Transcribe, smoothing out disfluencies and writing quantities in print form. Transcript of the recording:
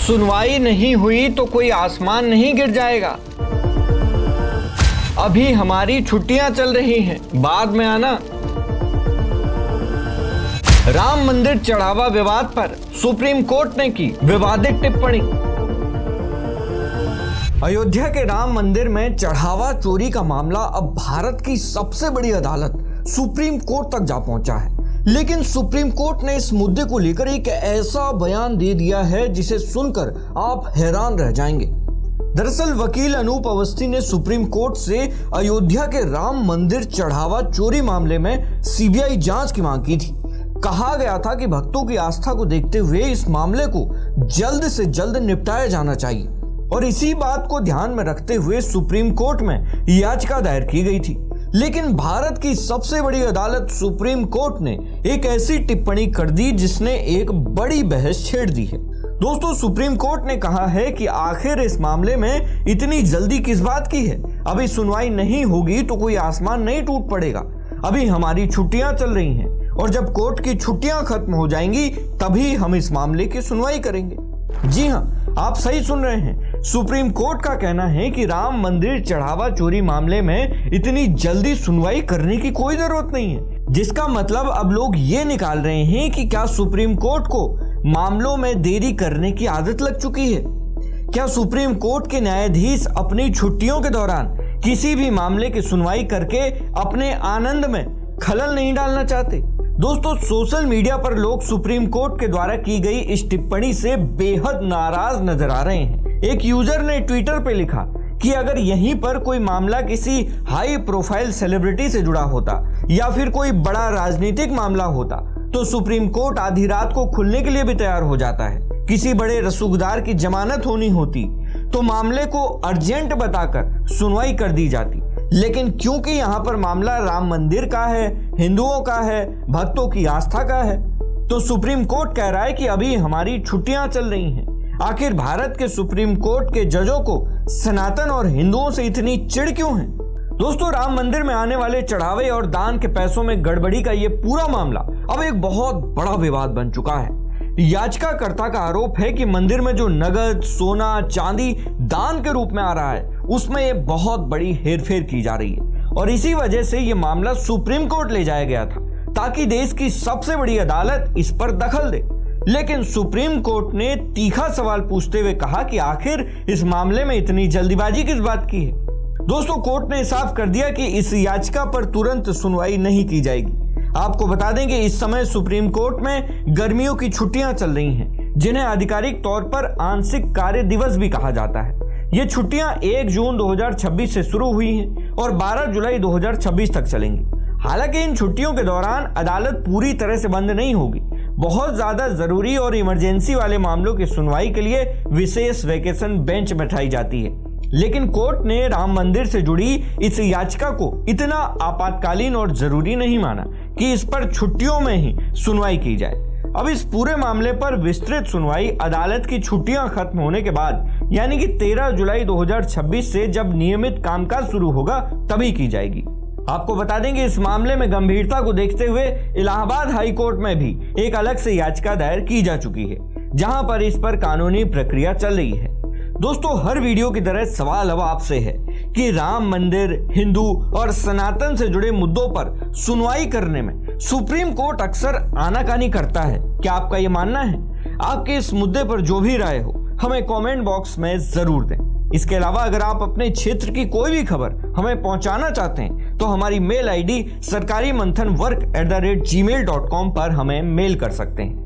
सुनवाई नहीं हुई तो कोई आसमान नहीं गिर जाएगा। अभी हमारी छुट्टियां चल रही हैं, बाद में आना। राम मंदिर चढ़ावा विवाद पर सुप्रीम कोर्ट ने की विवादित टिप्पणी। अयोध्या के राम मंदिर में चढ़ावा चोरी का मामला अब भारत की सबसे बड़ी अदालत सुप्रीम कोर्ट तक जा पहुंचा है। लेकिन सुप्रीम कोर्ट ने इस मुद्दे को लेकर एक ऐसा बयान दे दिया है जिसे सुनकर आप हैरान रह जाएंगे। दरअसल वकील अनूप अवस्थी ने सुप्रीम कोर्ट से अयोध्या के राम मंदिर चढ़ावा चोरी मामले में सीबीआई जांच की मांग की थी। कहा गया था कि भक्तों की आस्था को देखते हुए इस मामले को जल्द से जल्द निपटाया जाना चाहिए और इसी बात को ध्यान में रखते हुए सुप्रीम कोर्ट में याचिका दायर की गई थी। लेकिन भारत की सबसे बड़ी अदालत सुप्रीम कोर्ट ने एक ऐसी टिप्पणी कर दी जिसने एक बड़ी बहस छेड़ दी है। दोस्तों, सुप्रीम कोर्ट ने कहा है कि आखिर इस मामले में इतनी जल्दी किस बात की है। अभी सुनवाई नहीं होगी तो कोई आसमान नहीं टूट पड़ेगा। अभी हमारी छुट्टियां चल रही हैं और जब कोर्ट की छुट्टियां खत्म हो जाएंगी तभी हम इस मामले की सुनवाई करेंगे। जी हां, आप सही सुन रहे हैं। सुप्रीम कोर्ट का कहना है कि राम मंदिर चढ़ावा चोरी मामले में इतनी जल्दी सुनवाई करने की कोई जरूरत नहीं है, जिसका मतलब अब लोग ये निकाल रहे हैं कि क्या सुप्रीम कोर्ट को मामलों में देरी करने की आदत लग चुकी है। क्या सुप्रीम कोर्ट के न्यायाधीश अपनी छुट्टियों के दौरान किसी भी मामले की सुनवाई करके अपने आनंद में खलल नहीं डालना चाहते। दोस्तों, सोशल मीडिया पर लोग सुप्रीम कोर्ट के द्वारा की गई इस टिप्पणी से बेहद नाराज नजर आ रहे हैं। एक यूजर ने ट्विटर पे लिखा कि अगर यहीं पर कोई मामला किसी हाई प्रोफाइल सेलिब्रिटी से जुड़ा होता या फिर कोई बड़ा राजनीतिक मामला होता तो सुप्रीम कोर्ट आधी रात को खुलने के लिए भी तैयार हो जाता है। किसी बड़े रसूखदार की जमानत होनी होती तो मामले को अर्जेंट बताकर सुनवाई कर दी जाती। लेकिन क्योंकि यहाँ पर मामला राम मंदिर का है, हिंदुओं का है, भक्तों की आस्था का है, तो सुप्रीम कोर्ट कह रहा है कि अभी हमारी छुट्टियां चल रही हैं। आखिर भारत के सुप्रीम कोर्ट के जजों को सनातन और हिंदुओं से इतनी चिढ़ क्यों है। दोस्तों, राम मंदिर में आने वाले चढ़ावे और दान के पैसों में गड़बड़ी का ये पूरा मामला अब एक बहुत बड़ा विवाद बन चुका है। याचिकाकर्ता का आरोप है कि मंदिर में जो नगद, सोना, चांदी दान के रूप में आ रहा है उसमें ये बहुत बड़ी हेरफेर की जा रही है और इसी वजह से ये मामला सुप्रीम कोर्ट ले जाया गया था ताकि देश की सबसे बड़ी अदालत इस पर दखल दे। लेकिन सुप्रीम कोर्ट ने तीखा सवाल पूछते हुए कहा कि आखिर इस मामले में इतनी जल्दीबाजी किस बात की है। दोस्तों, कोर्ट ने साफ कर दिया कि इस याचिका पर तुरंत सुनवाई नहीं की जाएगी। आपको बता दें कि इस समय सुप्रीम कोर्ट में गर्मियों की छुट्टियां चल रही हैं, जिन्हें आधिकारिक तौर पर आंशिक कार्य दिवस भी कहा जाता है। ये छुट्टियां 1 जून 2026 से शुरू हुई हैं और 12 जुलाई 2026 तक चलेंगी। हालांकि इन छुट्टियों के दौरान अदालत पूरी तरह से बंद नहीं होगी। बहुत ज्यादा जरूरी और इमरजेंसी वाले मामलों की सुनवाई के लिए विशेष वेकेशन बेंच बैठाई जाती है। लेकिन कोर्ट ने राम मंदिर से जुड़ी इस याचिका को इतना आपातकालीन और जरूरी नहीं माना कि इस पर छुट्टियों में ही सुनवाई की जाए। अब इस पूरे मामले पर विस्तृत सुनवाई अदालत की छुट्टियां खत्म होने के बाद यानी कि 13 जुलाई 2026 से जब नियमित कामकाज शुरू होगा तभी की जाएगी। आपको बता देंगे इस मामले में गंभीरता को देखते हुए इलाहाबाद हाई कोर्ट में भी एक अलग से याचिका दायर की जा चुकी है, जहां पर इस पर कानूनी प्रक्रिया चल रही है। दोस्तों, हर वीडियो की तरह सवाल अब आपसे है कि राम मंदिर, हिंदू और सनातन से जुड़े मुद्दों पर सुनवाई करने में सुप्रीम कोर्ट अक्सर आनाकानी करता है। क्या आपका ये मानना है? आपके इस मुद्दे पर जो भी राय हो हमें कमेंट बॉक्स में जरूर दें। इसके अलावा अगर आप अपने क्षेत्र की कोई भी खबर हमें पहुंचाना चाहते हैं तो हमारी मेल आईडी sarkariManthanWork@gmail.com पर हमें मेल कर सकते हैं।